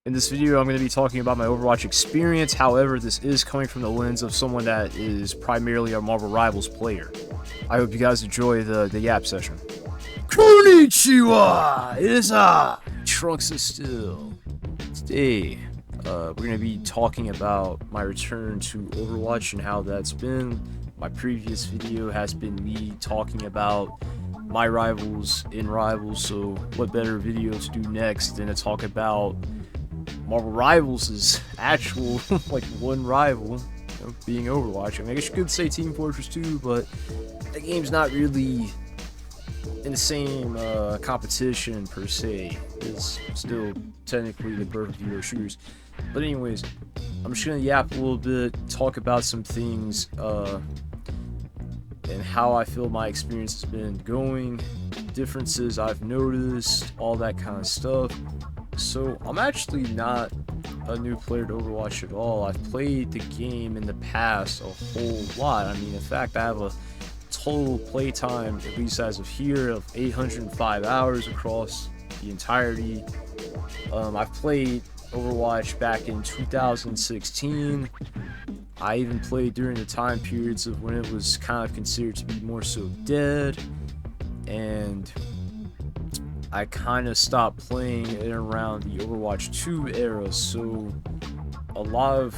In this video, I'm going to be talking about my Overwatch experience. However, this is coming from the lens of someone that is primarily a Marvel Rivals player. I hope you guys enjoy the yap session. Konnichiwa! It is Trunks is still. Today, we're going to be talking about my return to Overwatch and how that's been. My previous video has been me talking about my rivals in Rivals, so what better video to do next than to talk about Marvel Rivals' actual, like, one rival, being Overwatch. I mean, I guess you could say Team Fortress 2, but the game's not really in the same competition, per se. It's still technically the perfect hero shooters. But anyways, I'm just gonna yap a little bit, talk about some things, and how I feel my experience has been going, differences I've noticed, all that kind of stuff. So, I'm actually not a new player to Overwatch at all. I've played the game in the past a whole lot. I mean, in fact, I have a total playtime, at least as of here, of 805 hours across the entirety. I've played Overwatch back in 2016. I even played during the time periods of when it was kind of considered to be more so dead, and I kind of stopped playing in around the Overwatch 2 era, so a lot of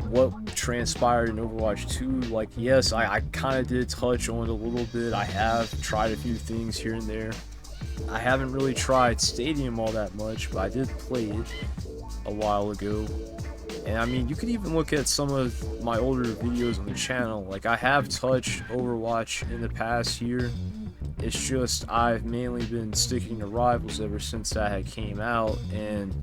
what transpired in Overwatch 2, like, yes, I kind of did touch on it a little bit. I have tried a few things here and there. I haven't really tried Stadium all that much, but I did play it a while ago. And I mean, you could even look at some of my older videos on the channel. Like, I have touched Overwatch in the past here. It's just I've mainly been sticking to Rivals ever since that had came out, and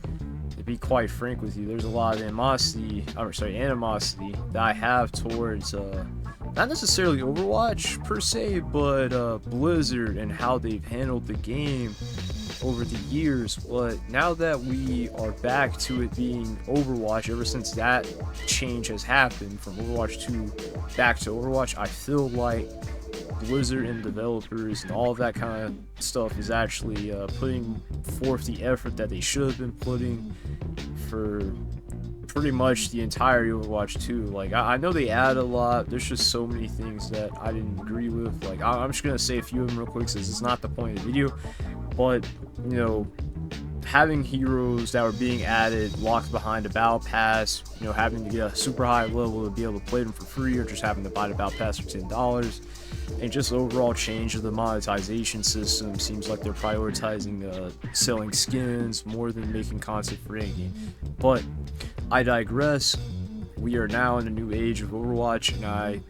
to be quite frank with you, there's a lot of animosity that I have towards not necessarily Overwatch per se, but Blizzard and how they've handled the game over the years. But now that we are back to it being Overwatch, ever since that change has happened from Overwatch 2 back to Overwatch, I feel like Blizzard and developers and all of that kind of stuff is actually putting forth the effort that they should have been putting for pretty much the entirety of Overwatch 2. Like, I know they add a lot. There's just so many things that I didn't agree with. Like, I'm just gonna say a few of them real quick, since it's not the point of the video. But, you know, having heroes that were being added locked behind a battle pass, you know, having to get a super high level to be able to play them for free, or just having to buy the battle pass for $10, and just overall change of the monetization system. Seems like they're prioritizing selling skins more than making content for in-game. But I digress. We are now in a new age of Overwatch, and I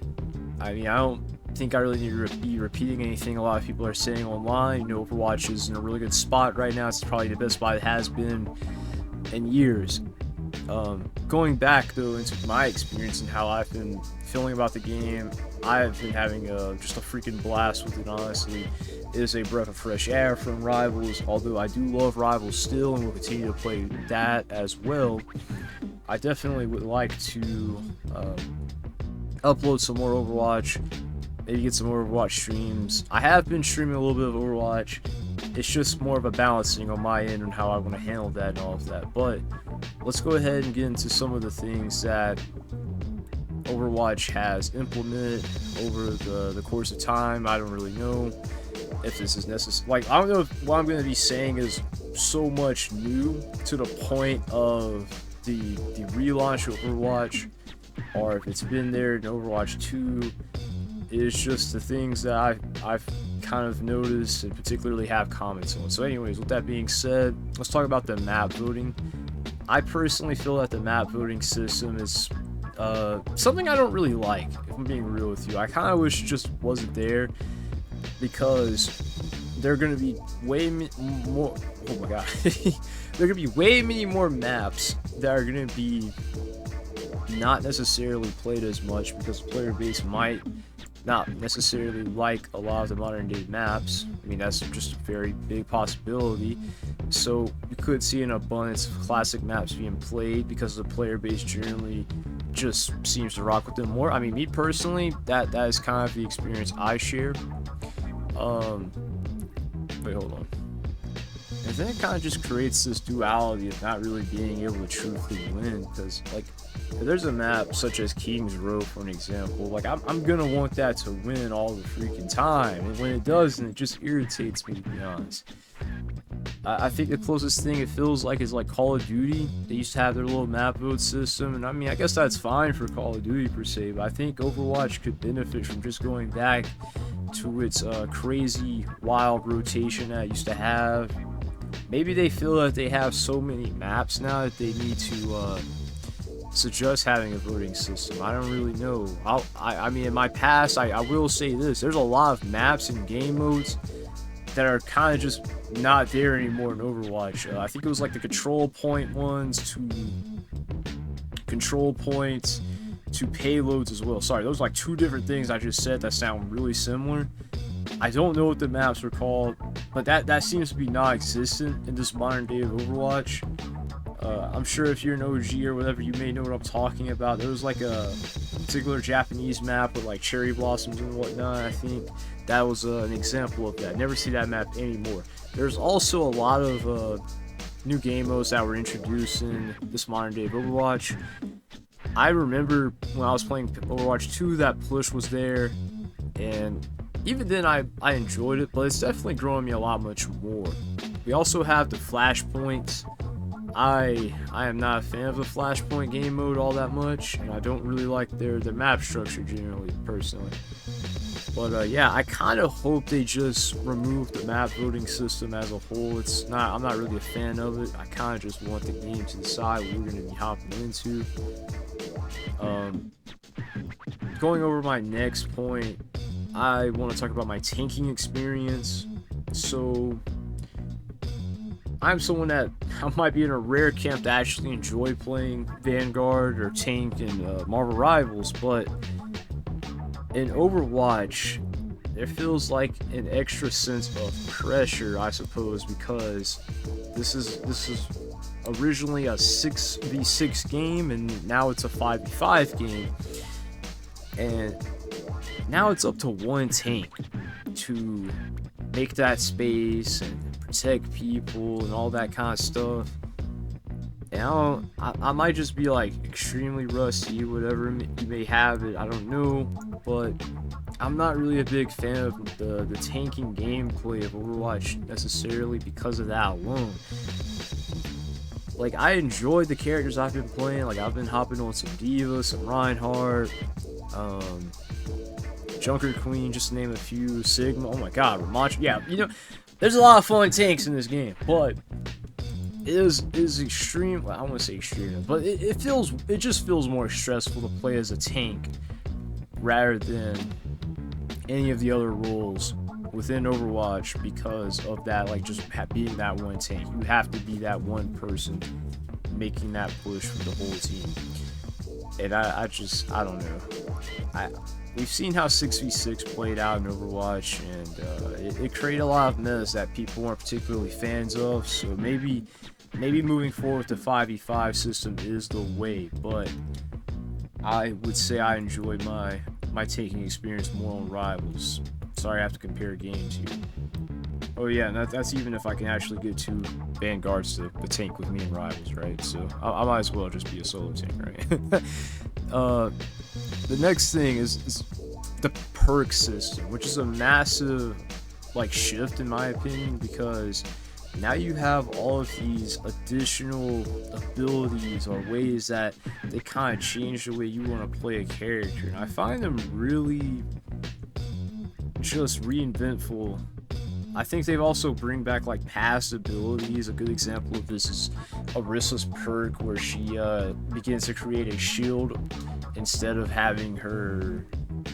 mean, I don't think I really need to be repeating anything a lot of people are saying online. You know, Overwatch is in a really good spot right now. It's probably the best spot it has been in years. Going back though into my experience and how I've been feeling about the game, I've been having just a freaking blast with it. Honestly, it is a breath of fresh air from Rivals. Although I do love Rivals still, and will continue to play that as well, I definitely would like to upload some more Overwatch. Maybe get some more Overwatch streams. I have been streaming a little bit of Overwatch. It's just more of a balancing on my end and how I want to handle that and all of that. But let's go ahead and get into some of the things that Overwatch has implemented over the course of time. I don't really know if this is necessary. Like, I don't know if what I'm going to be saying is so much new to the point of the relaunch of Overwatch, or if it's been there in Overwatch 2. It's just the things that I've kind of noticed and particularly have comments on. So anyways, with that being said, let's talk about the map voting. I personally feel that the map voting system is something I don't really like, if I'm being real with you. I kind of wish it just wasn't there, because they're going to be way more, oh my god, there are going to be way many more maps that are going to be not necessarily played as much, because the player base might not necessarily like a lot of the modern day maps. I mean, that's just a very big possibility. So you could see an abundance of classic maps being played because the player base generally just seems to rock with them more. I mean, me personally, that is kind of the experience I share. Wait, hold on. And then it kind of just creates this duality of not really being able to truthfully win. Because, like, if there's a map such as King's Row, for an example, like, I'm gonna want that to win all the freaking time. And when it doesn't, it just irritates me, to be honest. I think the closest thing it feels like is like Call of Duty. They used to have their little map vote system, and I mean, I guess that's fine for Call of Duty per se, but I think Overwatch could benefit from just going back to its crazy, wild rotation that it used to have. Maybe they feel that they have so many maps now that they need to suggest having a voting system. I don't really know. I mean, in my past, I will say this: there's a lot of maps and game modes that are kind of just not there anymore in Overwatch. I think it was like the control point ones to control points to payloads as well. Sorry, those are like two different things I just said that sound really similar. I don't know what the maps were called, but that seems to be non-existent in this modern day of Overwatch. I'm sure if you're an OG or whatever, you may know what I'm talking about. There was like a particular Japanese map with like cherry blossoms and whatnot. I think that was an example of that. Never see that map anymore. There's also a lot of new game modes that were introduced in this modern day of Overwatch. I remember when I was playing Overwatch 2, that push was there, and even then I enjoyed it, but it's definitely growing me a lot much more. We also have the flashpoints. I am not a fan of the flashpoint game mode all that much, and I don't really like their map structure generally, personally. But yeah, I kind of hope they just remove the map voting system as a whole. I'm not really a fan of it. I kind of just want the game to decide what we're going to be hopping into. Going over my next point, I want to talk about my tanking experience. So I'm someone that I might be in a rare camp to actually enjoy playing Vanguard or Tank in Marvel Rivals, but in Overwatch, there feels like an extra sense of pressure, I suppose, because this is originally a 6v6 game, and now it's a 5v5 game, and now it's up to one tank to make that space and protect people and all that kind of stuff. And I might just be like extremely rusty, whatever you may have it, I don't know, but I'm not really a big fan of the tanking gameplay of Overwatch necessarily because of that alone. Like, I enjoyed the characters I've been playing. Like, I've been hopping on some D.Va, some Reinhardt, Junker Queen, just to name a few, Sigma, oh my god, Ramontra. Yeah, you know, there's a lot of fun tanks in this game, but it is extreme. Well, I don't want to say extreme, but it just feels more stressful to play as a tank rather than any of the other roles within Overwatch because of that, like, just being that one tank. You have to be that one person making that push for the whole team. And I don't know. We've seen how 6v6 played out in Overwatch, and it created a lot of mess that people weren't particularly fans of. So maybe moving forward with the 5v5 system is the way. But I would say I enjoy my taking experience more on Rivals. Sorry, I have to compare games here. Oh yeah, and that's even if I can actually get two Vanguards to tank with me in Rivals, right? So I might as well just be a solo tank, right? The next thing is the perk system, which is a massive like shift in my opinion, because now you have all of these additional abilities or ways that they kind of change the way you want to play a character, and I find them really just reinventful. I think they've also bring back like past abilities. A good example of this is Arissa's perk, where she begins to create a shield instead of having her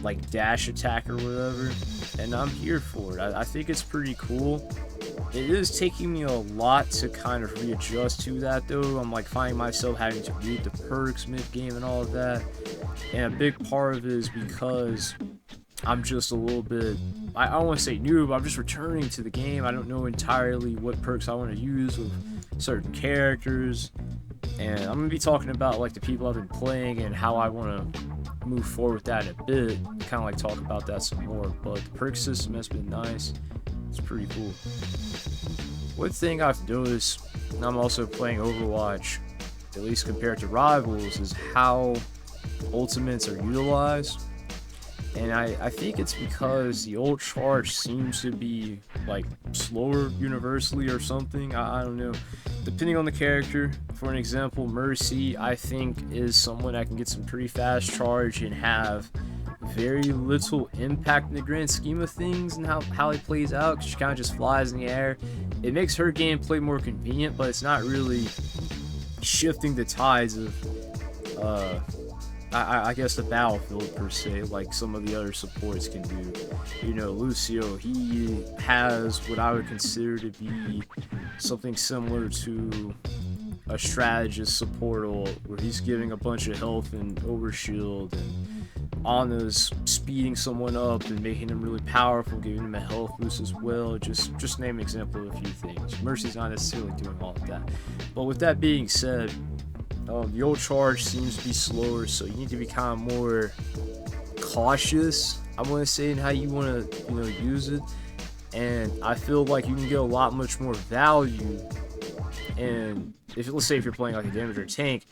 like dash attack or whatever, and I'm here for it. I think it's pretty cool. It is taking me a lot to kind of readjust to that though. I'm like finding myself having to read the perks mid-game and all of that, and a big part of it is because I'm just a little bit, I don't want to say noob, I'm just returning to the game. I don't know entirely what perks I want to use with certain characters, and I'm going to be talking about like the people I've been playing and how I want to move forward with that in a bit, kind of like talk about that some more. But the perk system has been nice. It's pretty cool. one thing I've noticed, and I'm also playing Overwatch, at least compared to Rivals, is how ultimates are utilized. And I think it's because the ult charge seems to be like slower universally or something. I don't know. Depending on the character. For an example, Mercy I think is someone that can get some pretty fast charge and have very little impact in the grand scheme of things and how it plays out, because she kind of just flies in the air. It makes her gameplay more convenient, but it's not really shifting the tides of I guess the battlefield per se, like some of the other supports can do. You know, Lucio, he has what I would consider to be something similar to a strategist support ult, where he's giving a bunch of health and overshield, and Ana's speeding someone up and making them really powerful, giving them a health boost as well. Just name an example of a few things. Mercy's not necessarily doing all of that. But with that being said, the ult charge seems to be slower, so you need to be kind of more cautious, I want to say, in how you want to, use it. And I feel like you can get a lot much more value, and let's say if you're playing like a damage or tank,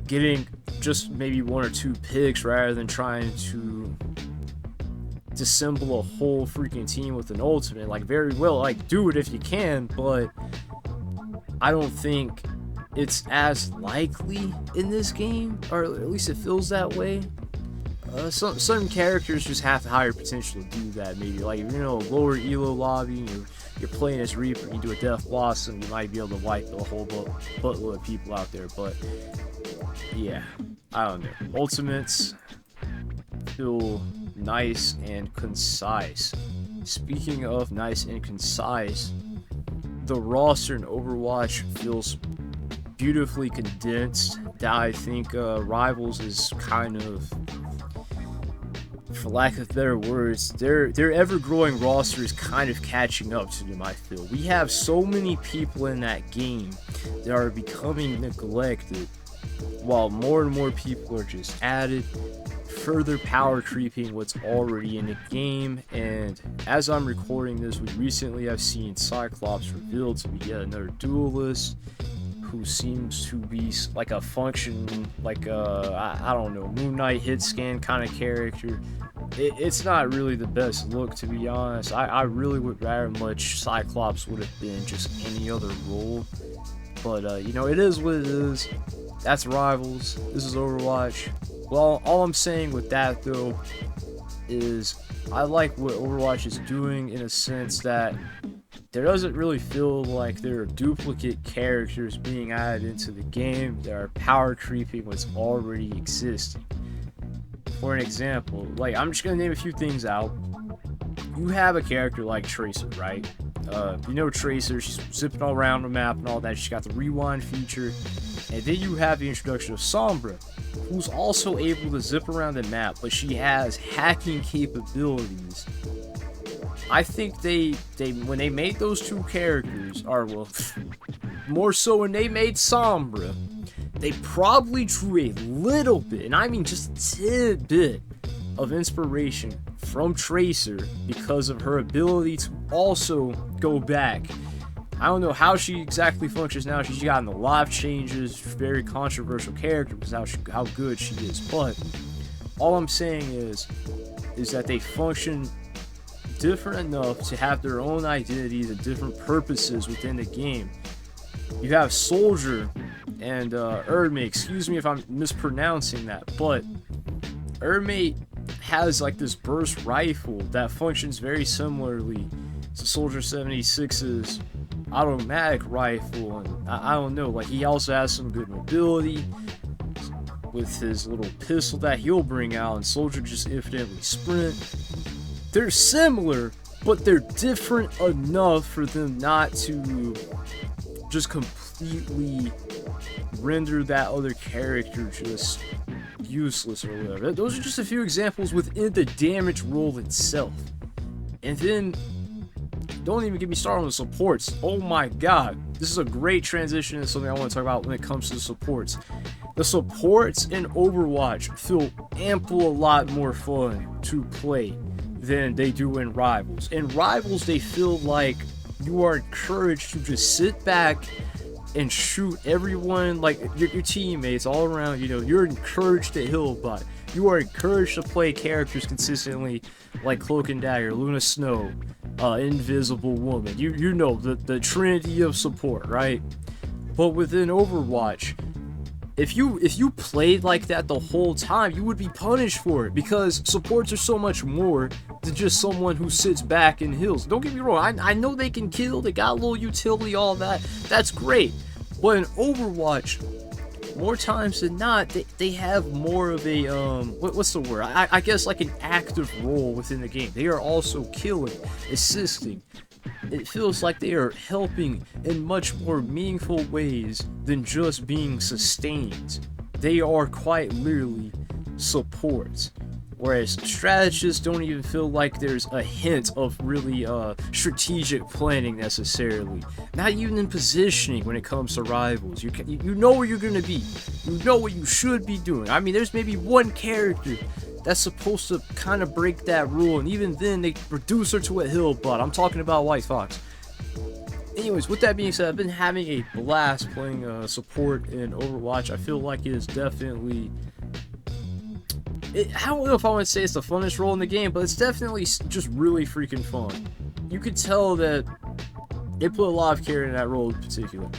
getting just maybe 1 or 2 picks rather than trying to disassemble a whole freaking team with an ultimate. Like, very well, like, do it if you can, but I don't think it's as likely in this game, or at least it feels that way. Some characters just have the higher potential to do that. Maybe like if you're in a lower elo lobby and you're playing as Reaper, you do a Death Blossom, you might be able to wipe a whole buttload of people out there. But yeah, I don't know. Ultimates feel nice and concise. Speaking of nice and concise, the roster in Overwatch feels beautifully condensed. That I think Rivals is kind of, for lack of better words, their ever-growing roster is kind of catching up to them, I feel. We have so many people in that game that are becoming neglected, while more and more people are just added, further power creeping what's already in the game. And as I'm recording this, we recently have seen Cyclops revealed to be yet another duelist, who seems to be like a function, like a, I don't know, Moon Knight hit scan kind of character. It's not really the best look, to be honest. I really would rather much Cyclops would have been just any other role. But, it is what it is. That's Rivals. This is Overwatch. Well, all I'm saying with that, though, is I like what Overwatch is doing in a sense that there doesn't really feel like there are duplicate characters being added into the game. There are power creeping what's already existing. For an example, like, I'm just gonna name a few things out. You have a character like Tracer, right? Tracer, she's zipping all around the map and all that. She's got the rewind feature. And then you have the introduction of Sombra, who's also able to zip around the map, but she has hacking capabilities. I think they when they made those two characters, or well, more so when they made Sombra, they probably drew a little bit, and I mean just a tidbit, of inspiration from Tracer because of her ability to also go back. I don't know how she exactly functions now. She's gotten a lot of changes, very controversial character because how good she is. But all I'm saying is that they function different enough to have their own identities and different purposes within the game. You have Soldier and Erdmate. Excuse me if I'm mispronouncing that, but Erdmate has like this burst rifle that functions very similarly to Soldier 76's automatic rifle, and I don't know, like, he also has some good mobility with his little pistol that he'll bring out, and Soldier just infinitely sprint. They're similar, but they're different enough for them not to just completely render that other character just useless or whatever. Those are just a few examples within the damage role itself. And then, don't even get me started on the supports. Oh my god, this is a great transition and something I want to talk about when it comes to the supports. The supports in Overwatch feel a lot more fun to play than they do in Rivals. In Rivals, they feel like you are encouraged to just sit back and shoot everyone, like your teammates all around. You know, you're encouraged to heal bot. You are encouraged to play characters consistently like Cloak and Dagger, Luna Snow, Invisible Woman. You know the trinity of support, right? But within Overwatch, if you played like that the whole time, you would be punished for it, because supports are so much more than just someone who sits back and heals. Don't get me wrong, I know they can kill, they got a little utility, all that. That's great. But in Overwatch, more times than not, they have more of a, what's the word? I guess like an active role within the game. They are also killing, assisting. It feels like they are helping in much more meaningful ways than just being sustained. They are quite literally support. Whereas strategists don't even feel like there's a hint of really strategic planning necessarily. Not even in positioning when it comes to rivals. You know where you're going to be. You know what you should be doing. I mean, there's maybe one character that's supposed to kind of break that rule, and even then they reduce her to a hill butt. I'm talking about White Fox. Anyways, with that being said, I've been having a blast playing support in Overwatch. I feel like it is definitely... I don't know if I want to say it's the funnest role in the game, but it's definitely just really freaking fun. You could tell that they put a lot of care in that role in particular.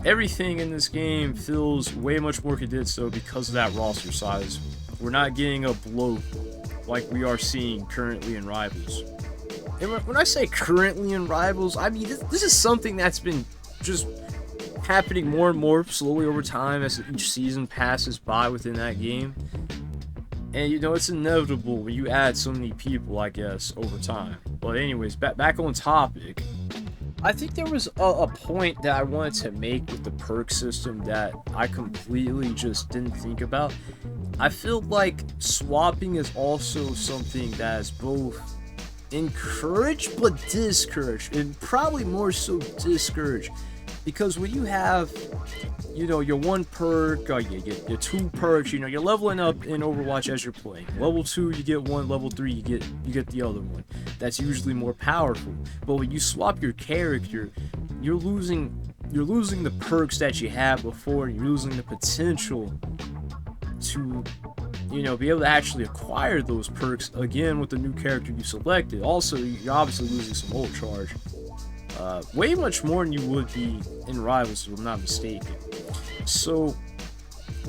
Everything in this game feels way much more condensed though because of that roster size. We're not getting a bloat like we are seeing currently in Rivals. And when I say currently in Rivals, I mean this is something that's been just happening more and more slowly over time as each season passes by within that game. And you know, it's inevitable when you add so many people, I guess, over time. But anyways, back on topic. I think there was a point that I wanted to make with the perk system that I completely just didn't think about. I feel like swapping is also something that is both encouraged but discouraged, and probably more so discouraged. Because when you have, you know, your one perk, or your two perks, you know, you're leveling up in Overwatch as you're playing. Level 2, you get one. Level 3, you get the other one. That's usually more powerful. But when you swap your character, you're losing the perks that you had before. You're losing the potential to, you know, be able to actually acquire those perks again with the new character you selected. Also, you're obviously losing some ult charge. Way much more than you would be in Rivals, if I'm not mistaken. So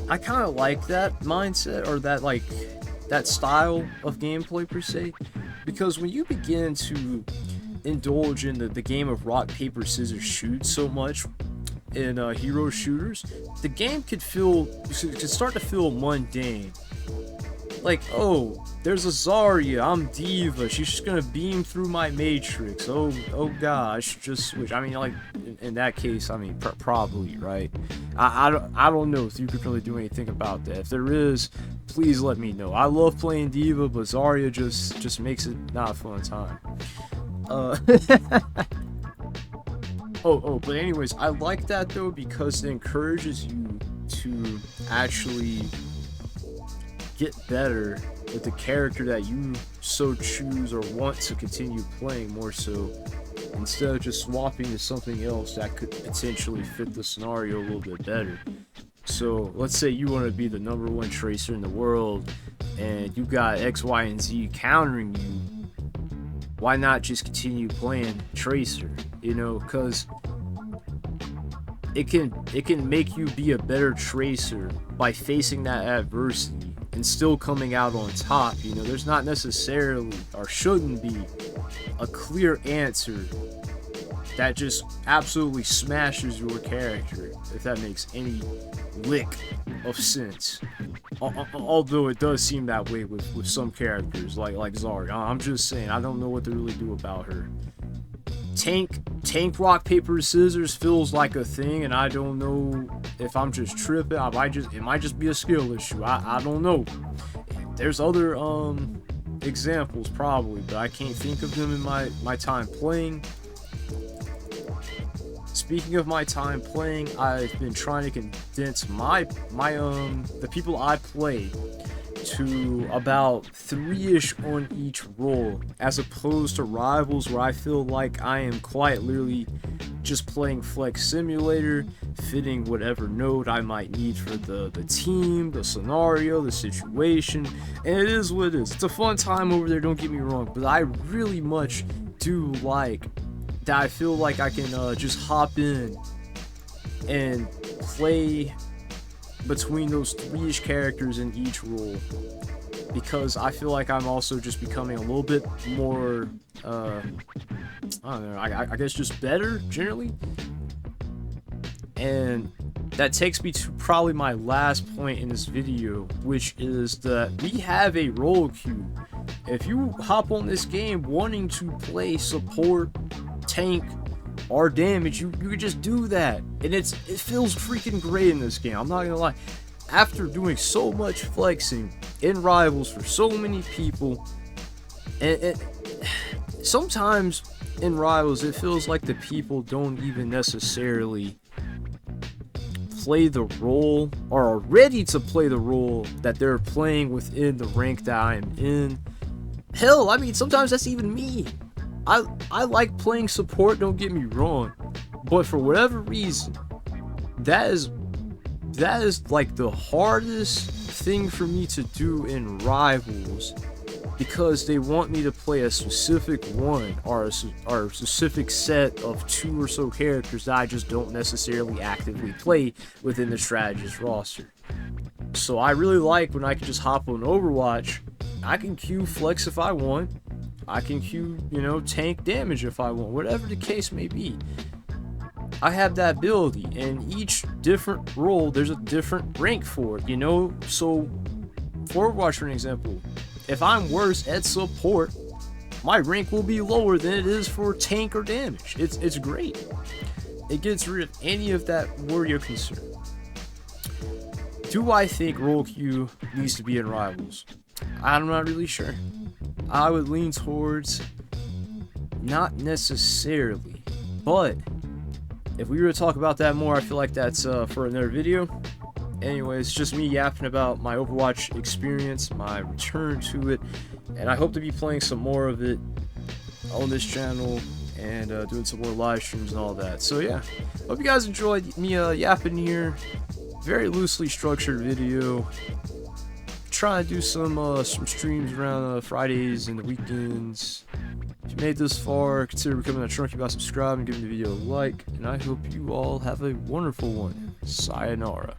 I kind of like that mindset, or that style of gameplay per se, because when you begin to indulge in the game of rock paper scissors shoot so much in hero shooters, the game could start to feel mundane. Like, oh, there's a Zarya, I'm D.Va, she's just gonna beam through my matrix, oh gosh, just switch. I mean, like, in that case, I mean, probably, right? I don't know if you could really do anything about that. If there is, please let me know. I love playing D.Va, but Zarya just makes it not a fun time. But anyways, I like that though, because it encourages you to actually get better with the character that you so choose or want to continue playing more so, instead of just swapping to something else that could potentially fit the scenario a little bit better. So let's say you want to be the #1 tracer in the world and you got X, Y, and Z countering you. Why not just continue playing tracer, you know, because it can make you be a better tracer by facing that adversity and still coming out on top. You know, there's not necessarily, or shouldn't be, a clear answer that just absolutely smashes your character, if that makes any lick of sense. Although it does seem that way with some characters, like Zarya. I'm just saying, I don't know what to really do about her. Tank rock paper scissors feels like a thing, and I don't know if I'm just tripping. It might just be a skill issue. I don't know. There's other examples probably, but I can't think of them in my time playing. Speaking of my time playing, I've been trying to condense the people I play to about 3-ish on each role, as opposed to Rivals, where I feel like I am quite literally just playing Flex Simulator, fitting whatever node I might need for the team, the scenario, the situation, and it is what it is. It's a fun time over there, don't get me wrong, but I really much do like that. I feel like I can just hop in and play between those 3-ish characters in each role, because I feel like I'm also just becoming a little bit more I don't know, I guess just better generally. And that takes me to probably my last point in this video, which is that we have a role queue. If you hop on this game wanting to play support, tank, or damage, you could just do that, and it feels freaking great in this game. I'm not gonna lie. After doing so much flexing in Rivals for so many people, and sometimes in Rivals it feels like the people don't even necessarily play the role or are ready to play the role that they're playing within the rank that I am in. Hell, I mean, sometimes that's even me. I like playing support, don't get me wrong, but for whatever reason, that is like the hardest thing for me to do in Rivals, because they want me to play a specific one or a specific set of 2 or so characters that I just don't necessarily actively play within the strategist roster. So I really like when I can just hop on Overwatch. I can queue flex if I want. I can queue, you know, tank damage if I want, whatever the case may be. I have that ability, and each different role, there's a different rank for it, you know? So, for Overwatch, for an example, if I'm worse at support, my rank will be lower than it is for tank or damage. It's great. It gets rid of any of that worry or concern. Do I think role queue needs to be in Rivals? I'm not really sure. I would lean towards not necessarily, but if we were to talk about that more, I feel like that's for another video. Anyways, just me yapping about my Overwatch experience, my return to it, and I hope to be playing some more of it on this channel and doing some more live streams and all that. So yeah, hope you guys enjoyed me yapping here. Very loosely structured video. Trying to do some streams around Fridays and the weekends. If you made this far, consider becoming a trunky by subscribing and giving the video a like, and I hope you all have a wonderful one. Sayonara.